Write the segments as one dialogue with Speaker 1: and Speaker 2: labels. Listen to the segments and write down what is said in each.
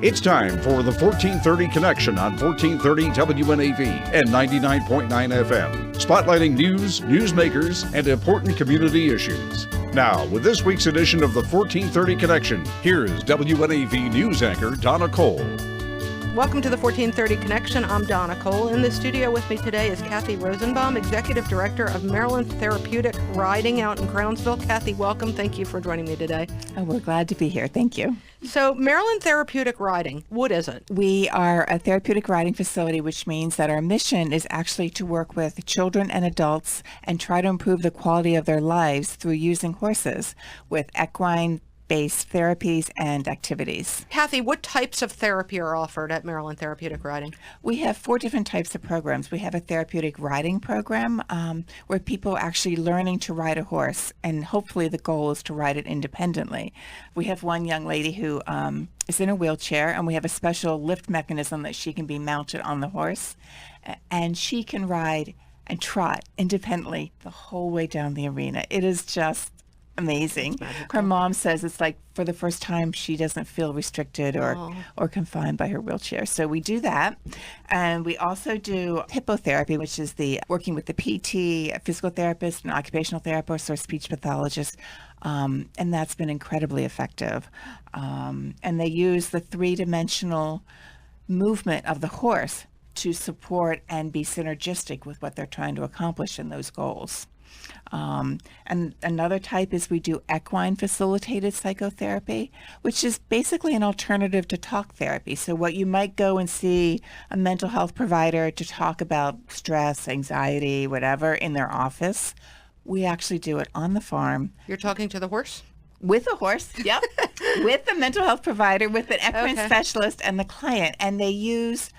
Speaker 1: It's time for the 1430 Connection on 1430 WNAV and 99.9 FM, spotlighting news, newsmakers, and important community issues. Now, with this week's edition of the 1430 Connection, here is WNAV news anchor Donna Cole.
Speaker 2: Welcome to the 1430 Connection. I'm Donna Cole. In the studio with me today is Cathy Rosenbaum, Executive Director of Maryland Therapeutic Riding out in Crownsville. Cathy, welcome. Thank you for joining me today.
Speaker 3: Oh, we're glad to be here. Thank you.
Speaker 2: So, Maryland Therapeutic Riding, what is it?
Speaker 3: We are a therapeutic riding facility, which means that our mission is actually to work with children and adults and try to improve the quality of their lives through using horses with equine-based therapies and activities.
Speaker 2: Cathy, what types of therapy are offered at Maryland Therapeutic Riding?
Speaker 3: We have 4 different types of programs. We have a therapeutic riding program where people are actually learning to ride a horse, and hopefully the goal is to ride it independently. We have one young lady who is in a wheelchair, and we have a special lift mechanism that she can be mounted on the horse, and she can ride and trot independently the whole way down the arena. It is just amazing. Her mom says it's like for the first time she doesn't feel restricted or confined by her wheelchair. So we do that. And we also do hippotherapy, which is the working with the PT, a physical therapist, an occupational therapist, or speech pathologist. And that's been incredibly effective. And they use the 3-dimensional movement of the horse to support and be synergistic with what they're trying to accomplish in those goals. And another type is we do equine facilitated psychotherapy, which is basically an alternative to talk therapy. So what you might go and see a mental health provider to talk about stress, anxiety, whatever in their office, we actually do it on the farm.
Speaker 2: You're talking to the horse?
Speaker 3: With a horse, yep. With the mental health provider, with an equine specialist and the client. And they use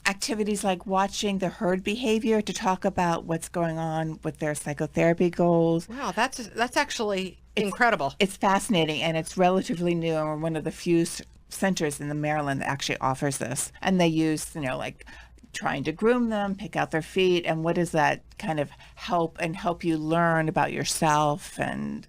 Speaker 3: activities like watching the herd behavior to talk about what's going on with their psychotherapy goals.
Speaker 2: Wow, that's actually incredible.
Speaker 3: It's fascinating, and it's relatively new, and we're one of the few centers in the Maryland that actually offers this. And they use, like trying to groom them, pick out their feet, and what does that kind of help you learn about yourself and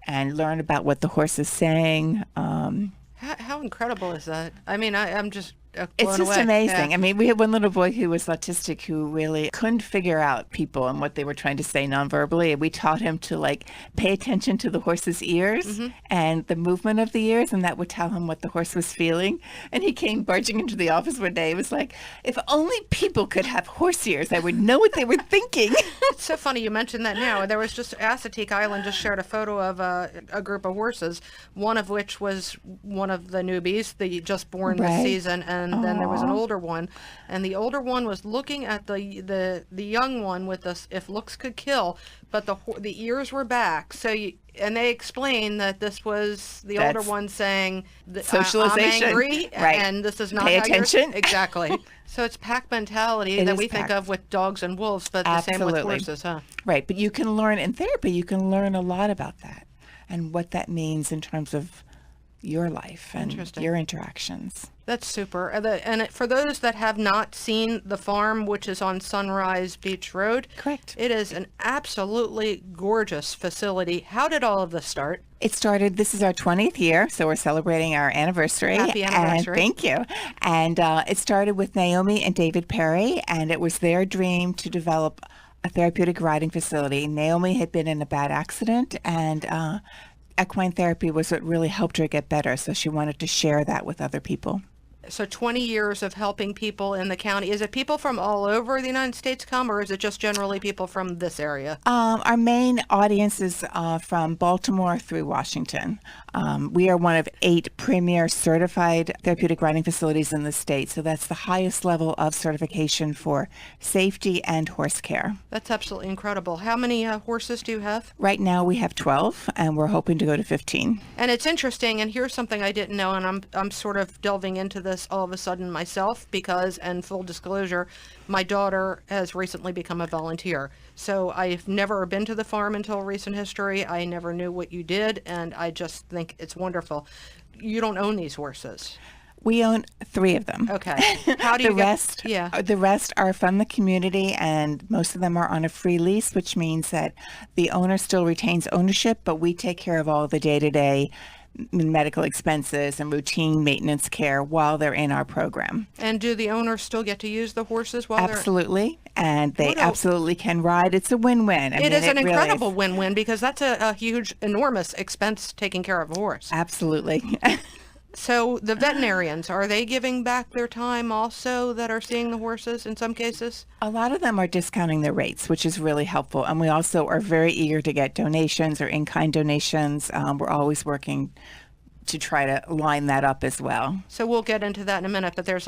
Speaker 3: learn about what the horse is saying.
Speaker 2: How incredible is that? I mean, I'm just
Speaker 3: it's just amazing. Yeah. I mean, we had one little boy who was autistic who really couldn't figure out people and what they were trying to say nonverbally. We taught him to pay attention to the horse's ears and the movement of the ears, and that would tell him what the horse was feeling. And he came barging into the office one day. It was like, if only people could have horse ears, I would know what they were thinking.
Speaker 2: It's so funny you mentioned that now. There was just Assateague Island just shared a photo of a group of horses, one of which was one of the newbies, the just born this season, and then there was an older one, and the older one was looking at the young one with this if looks could kill, but the ears were back. So and they explained that this was the older one saying
Speaker 3: socialization.
Speaker 2: I'm angry, and this is not
Speaker 3: pay
Speaker 2: how
Speaker 3: attention.
Speaker 2: Exactly. So it's pack mentality that we think of with dogs and wolves, but the same with horses, huh?
Speaker 3: Right, but you can learn in therapy. You can learn a lot about that and what that means in terms of your life and your interactions.
Speaker 2: That's super. And for those that have not seen the farm, which is on Sunrise Beach Road,
Speaker 3: correct.
Speaker 2: It is an absolutely gorgeous facility. How did all of this start?
Speaker 3: It started, this is our 20th year, so we're celebrating our anniversary.
Speaker 2: Happy anniversary.
Speaker 3: And thank you. And it started with Naomi and David Perry, and it was their dream to develop a therapeutic riding facility. Naomi had been in a bad accident, and equine therapy was what really helped her get better, so she wanted to share that with other people.
Speaker 2: So 20 years of helping people in the county. Is it people from all over the United States come, or is it just generally people from this area?
Speaker 3: Our main audience is from Baltimore through Washington. We are one of 8 premier certified therapeutic riding facilities in the state, so that's the highest level of certification for safety and horse care.
Speaker 2: That's absolutely incredible. How many horses do you have?
Speaker 3: Right now we have 12, and we're hoping to go to 15.
Speaker 2: And it's interesting, and here's something I didn't know, and I'm sort of delving into this all of a sudden myself because, and full disclosure, my daughter has recently become a volunteer. So I've never been to the farm until recent history. I never knew what you did, and I just think it's wonderful. You don't own these horses.
Speaker 3: We own 3 of them.
Speaker 2: Okay. How do you
Speaker 3: The rest are from the community, and most of them are on a free lease, which means that the owner still retains ownership, but we take care of all the day-to-day medical expenses and routine maintenance care while they're in our program.
Speaker 2: And do the owners still get to use the horses while
Speaker 3: Absolutely. And they absolutely can ride. It's a win-win.
Speaker 2: It is an incredible win-win, because that's a huge, enormous expense taking care of a horse.
Speaker 3: Absolutely.
Speaker 2: So the veterinarians, are they giving back their time also that are seeing the horses in some cases?
Speaker 3: A lot of them are discounting their rates, which is really helpful. And we also are very eager to get donations or in-kind donations. We're always working to try to line that up as well.
Speaker 2: So we'll get into that in a minute, but there's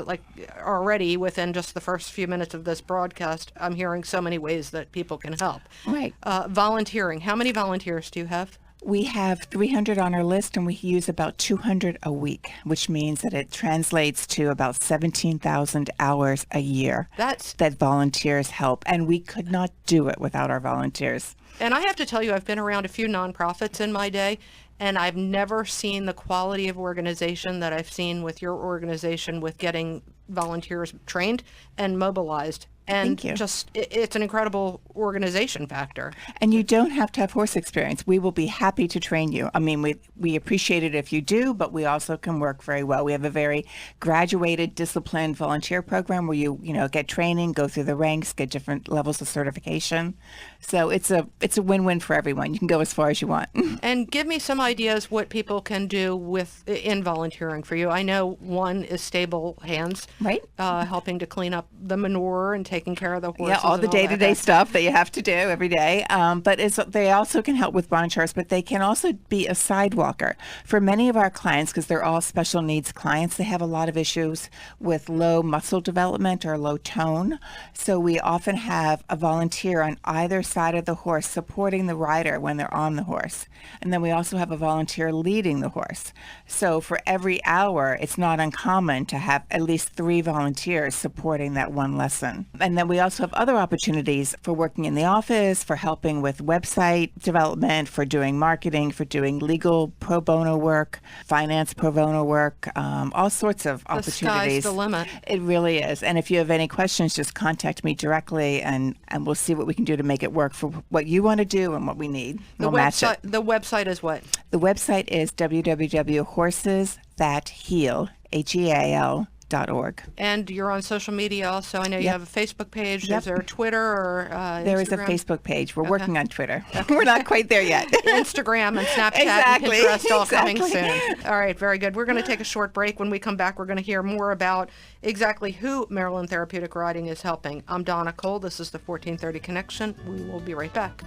Speaker 2: already within just the first few minutes of this broadcast, I'm hearing so many ways that people can help.
Speaker 3: Right.
Speaker 2: Volunteering. How many volunteers do you have?
Speaker 3: We have 300 on our list, and we use about 200 a week, which means that it translates to about 17,000 hours a year that volunteers help. And we could not do it without our volunteers.
Speaker 2: And I have to tell you, I've been around a few nonprofits in my day, and I've never seen the quality of organization that I've seen with your organization, with getting volunteers trained and mobilized. And just, it's an incredible organization factor.
Speaker 3: And you don't have to have horse experience. We will be happy to train you. I mean, we appreciate it if you do, but we also can work very well. We have a very graduated, disciplined volunteer program where you get training, go through the ranks, get different levels of certification. So it's a win-win for everyone. You can go as far as you want.
Speaker 2: And give me some ideas what people can do in volunteering for you. I know one is stable hands,
Speaker 3: right?
Speaker 2: Helping to clean up the manure and taking care of the horses.
Speaker 3: Yeah, all the day-to-day stuff that you have to do every day. But they also can help with bond chores, but they can also be a sidewalker. For many of our clients, because they're all special needs clients, they have a lot of issues with low muscle development or low tone. So we often have a volunteer on either side of the horse supporting the rider when they're on the horse. And then we also have a volunteer leading the horse. So for every hour, it's not uncommon to have at least 3 volunteers supporting that one lesson. And then we also have other opportunities for working in the office, for helping with website development, for doing marketing, for doing legal pro bono work, finance pro bono work, all sorts of opportunities.
Speaker 2: The sky's the limit.
Speaker 3: It really is. And if you have any questions, just contact me directly, and we'll see what we can do to make it work for what you want to do and what we need.
Speaker 2: The website is what?
Speaker 3: The website is www.horsesthatheal.org.
Speaker 2: And you're on social media also. I know you have a Facebook page. Is there Twitter or
Speaker 3: There is a Facebook page. We're working on Twitter. We're not quite there yet.
Speaker 2: Instagram and Snapchat and Pinterest all coming soon. All right, very good. We're going to take a short break. When we come back, we're going to hear more about exactly who Maryland Therapeutic Riding is helping. I'm Donna Cole. This is the 1430 Connection. We will be right back.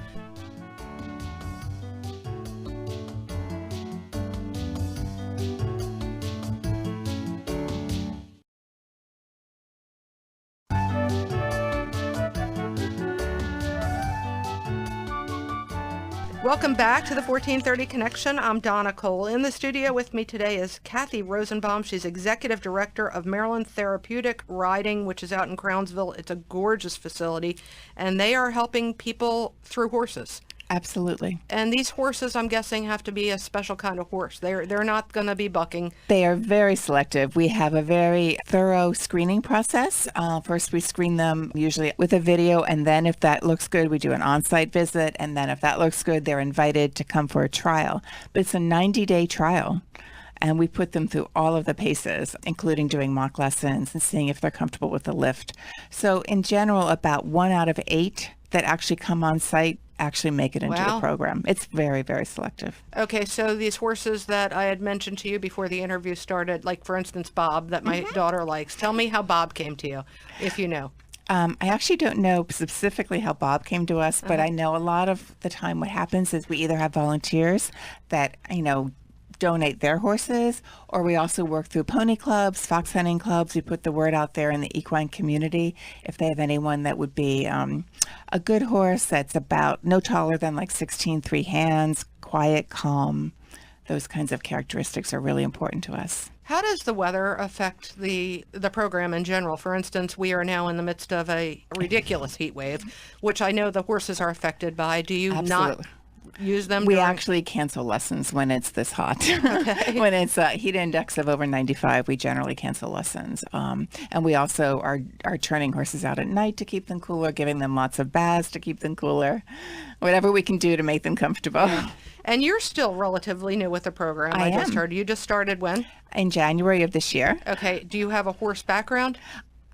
Speaker 2: Welcome back to the 1430 Connection. I'm Donna Cole. In the studio with me today is Cathy Rosenbaum. She's Executive Director of Maryland Therapeutic Riding, which is out in Crownsville. It's a gorgeous facility, and they are helping people through horses.
Speaker 3: Absolutely.
Speaker 2: And these horses, I'm guessing, have to be a special kind of horse. They're not going to be bucking.
Speaker 3: They are very selective. We have a very thorough screening process. First, we screen them usually with a video, and then if that looks good, we do an on-site visit, and then if that looks good, they're invited to come for a trial. But it's a 90-day trial. And we put them through all of the paces, including doing mock lessons and seeing if they're comfortable with the lift. So in general, about 1 out of 8 that actually come on site actually make it into the program. It's very, very selective.
Speaker 2: Okay, so these horses that I had mentioned to you before the interview started, like for instance Bob, that my daughter likes. Tell me how Bob came to you, if you know.
Speaker 3: I actually don't know specifically how Bob came to us, but I know a lot of the time what happens is we either have volunteers that, donate their horses, or we also work through pony clubs, fox hunting clubs. We put the word out there in the equine community if they have anyone that would be a good horse that's about no taller than like 16 hands, quiet, calm. Those kinds of characteristics are really important to us.
Speaker 2: How does the weather affect the program in general? For instance, we are now in the midst of a ridiculous heat wave, which I know the horses are affected by. Do you not use them?
Speaker 3: We actually cancel lessons when it's this hot. Okay. When it's a heat index of over 95, we generally cancel lessons. And we also are turning horses out at night to keep them cooler, giving them lots of baths to keep them cooler, whatever we can do to make them comfortable.
Speaker 2: Yeah. And you're still relatively new with the program. I just heard you just started when?
Speaker 3: In January of this year.
Speaker 2: Okay. Do you have a horse background?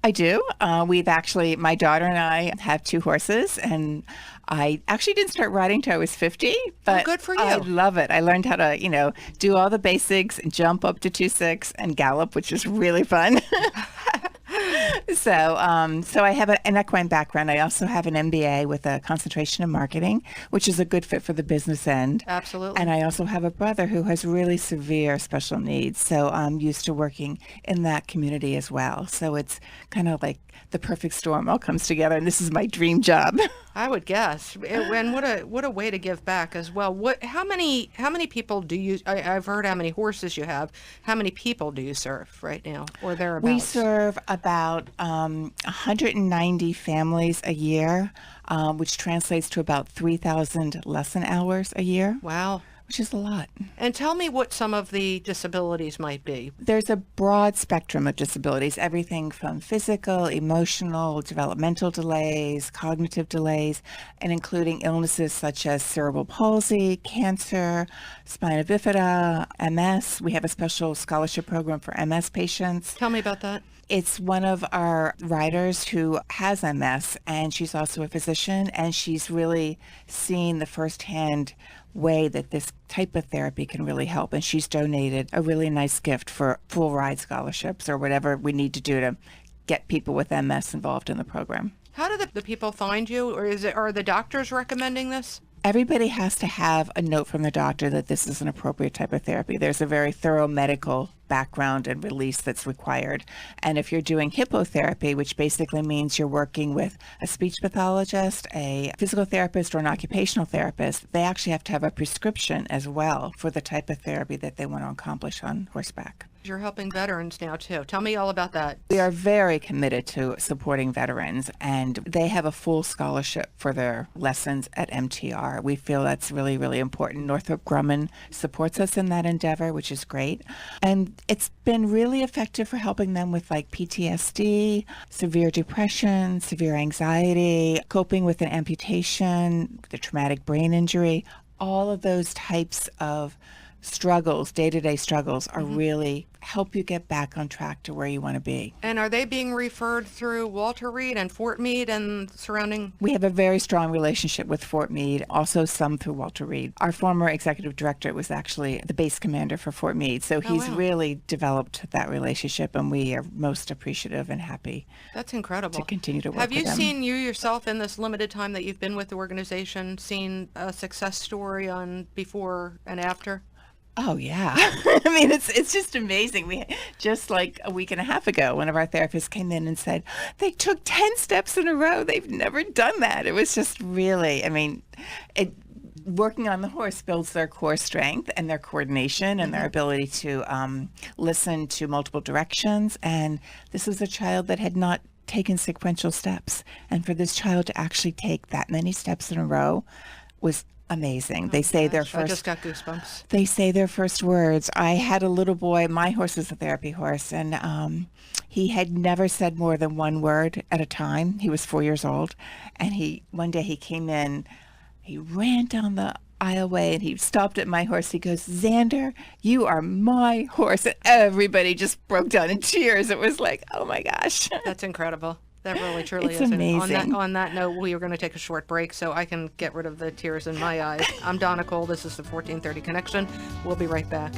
Speaker 3: I do. My daughter and I have 2 horses, and I actually didn't start riding till I was 50, but
Speaker 2: good for you.
Speaker 3: I love it. I learned how to, do all the basics, jump up to 2.6 and gallop, which is really fun. So I have an equine background. I also have an MBA with a concentration in marketing, which is a good fit for the business end.
Speaker 2: Absolutely.
Speaker 3: And I also have a brother who has really severe special needs. So I'm used to working in that community as well. So it's kind of like the perfect storm all comes together, and this is my dream job.
Speaker 2: I would guess. And what a way to give back as well. How many people do you? I've heard how many horses you have. How many people do you serve right now, or thereabouts?
Speaker 3: We serve about 190 families a year, which translates to about 3,000 lesson hours a year.
Speaker 2: Wow.
Speaker 3: Which is a lot.
Speaker 2: And tell me what some of the disabilities might be.
Speaker 3: There's a broad spectrum of disabilities, everything from physical, emotional, developmental delays, cognitive delays, and including illnesses such as cerebral palsy, cancer, spina bifida, MS. We have a special scholarship program for MS patients.
Speaker 2: Tell me about that.
Speaker 3: It's one of our riders who has MS, and she's also a physician, and she's really seen the firsthand way that this type of therapy can really help. And she's donated a really nice gift for full ride scholarships or whatever we need to do to get people with MS involved in the program.
Speaker 2: How do the people find you, or are the doctors recommending this?
Speaker 3: Everybody has to have a note from the doctor that this is an appropriate type of therapy. There's a very thorough medical background and release that's required. And if you're doing hippotherapy, which basically means you're working with a speech pathologist, a physical therapist, or an occupational therapist, they actually have to have a prescription as well for the type of therapy that they want to accomplish on horseback.
Speaker 2: You're helping veterans now, too. Tell me all about that.
Speaker 3: We are very committed to supporting veterans, and they have a full scholarship for their lessons at MTR. We feel that's really, really important. Northrop Grumman supports us in that endeavor, which is great. And it's been really effective for helping them with like PTSD, severe depression, severe anxiety, coping with an amputation, the traumatic brain injury. All of those types of struggles, day-to-day struggles, are really help you get back on track to where you want to be.
Speaker 2: And are they being referred through Walter Reed and Fort Meade and surrounding?
Speaker 3: We have a very strong relationship with Fort Meade, also some through Walter Reed. Our former executive director was actually the base commander for Fort Meade, so he's really developed that relationship, and we are most appreciative and happy.
Speaker 2: That's incredible.
Speaker 3: To continue to work with them.
Speaker 2: Have you seen you yourself in this limited time that you've been with the organization, seen a success story on before and after?
Speaker 3: Oh, yeah. I mean, it's just amazing. We just like a week and a half ago, one of our therapists came in and said, they took 10 steps in a row. They've never done that. It was just really, I mean, working on the horse builds their core strength and their coordination and their ability to listen to multiple directions. And this was a child that had not taken sequential steps. And for this child to actually take that many steps in a row was amazing. They say their first.
Speaker 2: I just got goosebumps.
Speaker 3: They say their first words. I had a little boy. My horse is a therapy horse, and he had never said more than one word at a time. He was 4 years old, and one day he came in. He ran down the aisleway and he stopped at my horse. He goes, "Xander, you are my horse." And everybody just broke down in tears. It was like, oh my gosh.
Speaker 2: That's incredible. That really, truly
Speaker 3: it's
Speaker 2: is.
Speaker 3: amazing.
Speaker 2: On that note, we are going to take a short break so I can get rid of the tears in my eyes. I'm Donna Cole. This is the 1430 Connection. We'll be right back.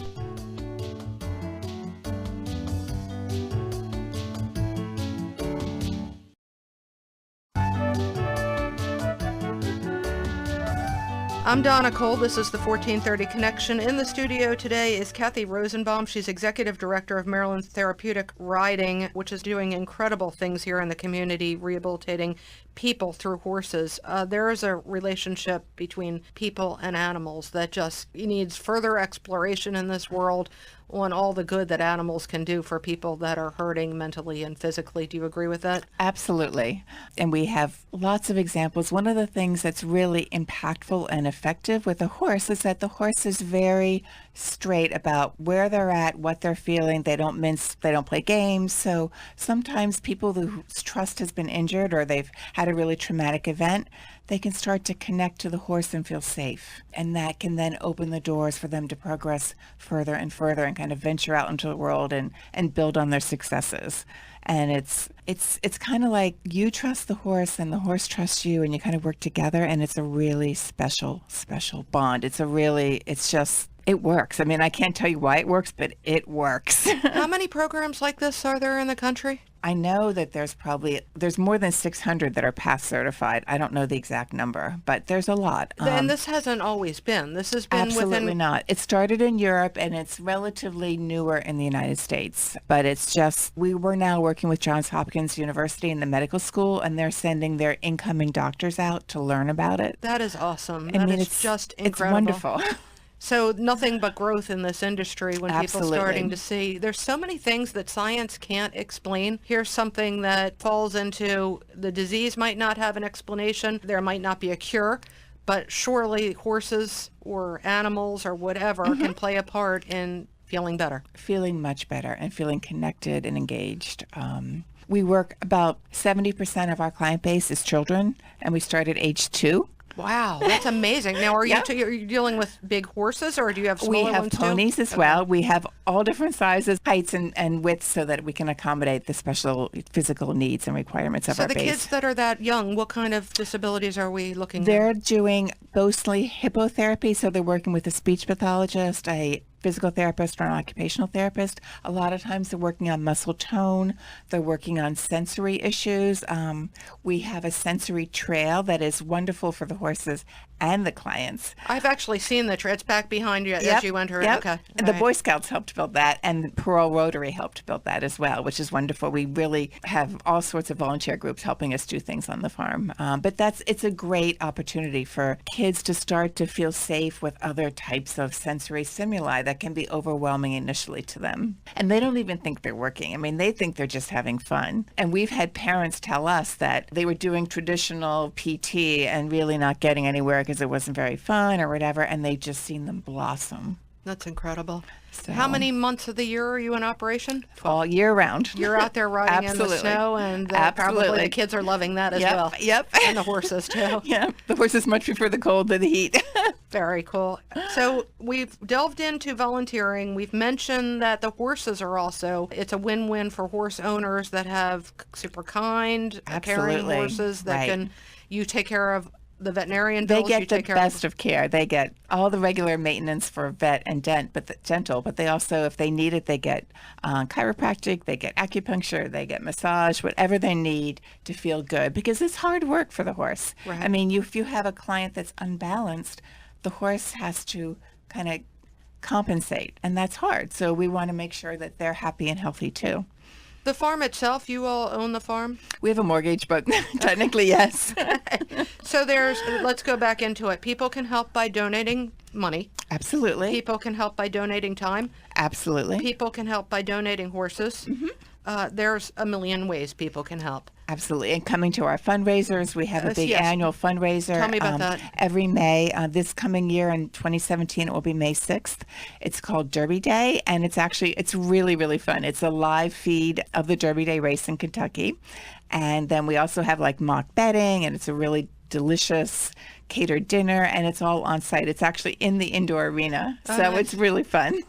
Speaker 2: I'm Donna Cole. This is the 1430 Connection. In the studio today is Cathy Rosenbaum. She's Executive Director of Maryland Therapeutic Riding, which is doing incredible things here in the community, rehabilitating people through horses. There is a relationship between people and animals that just needs further exploration in this world on all the good that animals can do for people that are hurting mentally and physically. Do you agree with that?
Speaker 3: Absolutely. And we have lots of examples. One of the things that's really impactful and effective with a horse is that the horse is very straight about where they're at, what they're feeling. They don't mince, they don't play games. So sometimes people whose trust has been injured or they've had a really traumatic event, they can start to connect to the horse and feel safe. And that can then open the doors for them to progress further and further and kind of venture out into the world and build on their successes. And it's kind of like you trust the horse and the horse trusts you, and you kind of work together, and it's a really special bond. It works. I mean, I can't tell you why it works, but it works.
Speaker 2: How many programs like this are there in the country?
Speaker 3: I know that there's more than 600 that are PATH certified. I don't know the exact number, but there's a lot.
Speaker 2: And this hasn't always been. This has been
Speaker 3: absolutely not. It started in Europe, and it's relatively newer in the United States. But it's just, we're now working with Johns Hopkins University in the medical school, and they're sending their incoming doctors out to learn about it.
Speaker 2: That is awesome.
Speaker 3: It's
Speaker 2: just incredible.
Speaker 3: It's wonderful.
Speaker 2: So nothing but growth in this industry when
Speaker 3: Absolutely.
Speaker 2: people starting to see. There's so many things that science can't explain. Here's something that falls into the disease might not have an explanation. There might not be a cure, but surely horses or animals or whatever can play a part in feeling better.
Speaker 3: Feeling much better and feeling connected and engaged. We work about 70% of our client base is children, and we start at age 2.
Speaker 2: Wow, that's amazing. Now, are you dealing with big horses, or do you have smaller ones too?
Speaker 3: We have ponies as well. We have all different sizes, heights, and widths so that we can accommodate the special physical needs and requirements of our base.
Speaker 2: So the kids that are that young, what kind of disabilities are we looking at?
Speaker 3: They're doing mostly hippotherapy, so they're working with a speech pathologist, a physical therapist, or an occupational therapist. A lot of times they're working on muscle tone. They're working on sensory issues. We have a sensory trail that is wonderful for the horses and the clients.
Speaker 2: I've actually seen the trail. It's back behind you as you enter.
Speaker 3: Yep.
Speaker 2: Okay.
Speaker 3: The Boy Scouts helped build that, and Parole Rotary helped build that as well, which is wonderful. We really have all sorts of volunteer groups helping us do things on the farm. But it's a great opportunity for kids to start to feel safe with other types of sensory stimuli that can be overwhelming initially to them. And they don't even think they're working. I mean, they think they're just having fun. And we've had parents tell us that they were doing traditional PT and really not getting anywhere because it wasn't very fun or whatever, and they've just seen them blossom.
Speaker 2: That's incredible.
Speaker 3: So,
Speaker 2: how many months of the year are you in operation?
Speaker 3: All year round.
Speaker 2: You're out there riding in the snow, and probably the kids are loving that as well.
Speaker 3: Yep.
Speaker 2: And the horses too.
Speaker 3: Yeah, the horses much prefer the cold than the heat.
Speaker 2: Very cool. So we've delved into volunteering. We've mentioned that the horses are also, it's a win-win for horse owners that have super kind, caring horses that can, you take care of the veterinarian bills.
Speaker 3: They get the best of care. They get all the regular maintenance for vet and dental, but they also, if they need it, they get chiropractic, they get acupuncture, they get massage, whatever they need to feel good, because it's hard work for the horse.
Speaker 2: Right.
Speaker 3: I mean, if you have a client that's unbalanced, the horse has to kind of compensate, and that's hard. So we want to make sure that they're happy and healthy too.
Speaker 2: The farm itself, you all own the farm?
Speaker 3: We have a mortgage, but technically, yes.
Speaker 2: So let's go back into it. People can help by donating money.
Speaker 3: Absolutely.
Speaker 2: People can help by donating time.
Speaker 3: Absolutely.
Speaker 2: People can help by donating horses. There's a million ways people can help.
Speaker 3: Absolutely. And coming to our fundraisers, we have a big annual fundraiser.
Speaker 2: Tell me about that.
Speaker 3: Every May. This coming year in 2017, it will be May 6th. It's called Derby Day, and it's really, really fun. It's a live feed of the Derby Day race in Kentucky. And then we also have like mock betting, and it's a really delicious catered dinner, and it's all on site. It's actually in the indoor arena. So
Speaker 2: nice.
Speaker 3: It's really fun.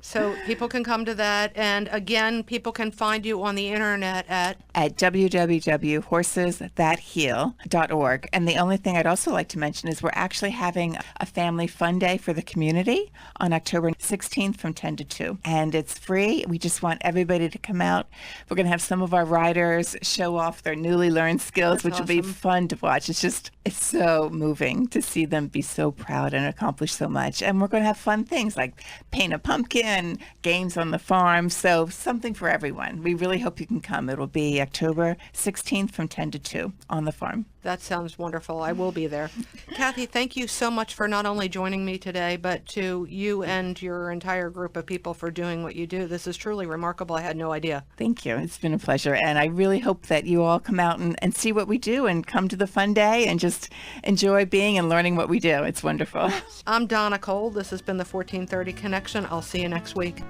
Speaker 2: So people can come to that. And again, people can find you on the internet at
Speaker 3: www.horsesthatheal.org. And the only thing I'd also like to mention is we're actually having a family fun day for the community on October 16th from 10 to 2. And it's free. We just want everybody to come out. We're going to have some of our riders show off their newly learned skills, which will be fun to watch. It's so moving to see them be so proud and accomplish so much. And we're going to have fun things like paint a pumpkin and games on the farm. So something for everyone. We really hope you can come. It'll be October 16th from 10 to 2 on the farm.
Speaker 2: That sounds wonderful. I will be there. Cathy, thank you so much for not only joining me today, but to you and your entire group of people for doing what you do. This is truly remarkable. I had no idea.
Speaker 3: Thank you. It's been a pleasure. And I really hope that you all come out and see what we do and come to the fun day and just enjoy being and learning what we do. It's wonderful.
Speaker 2: I'm Donna Cole. This has been the 1430 Connection. I'll see you next week.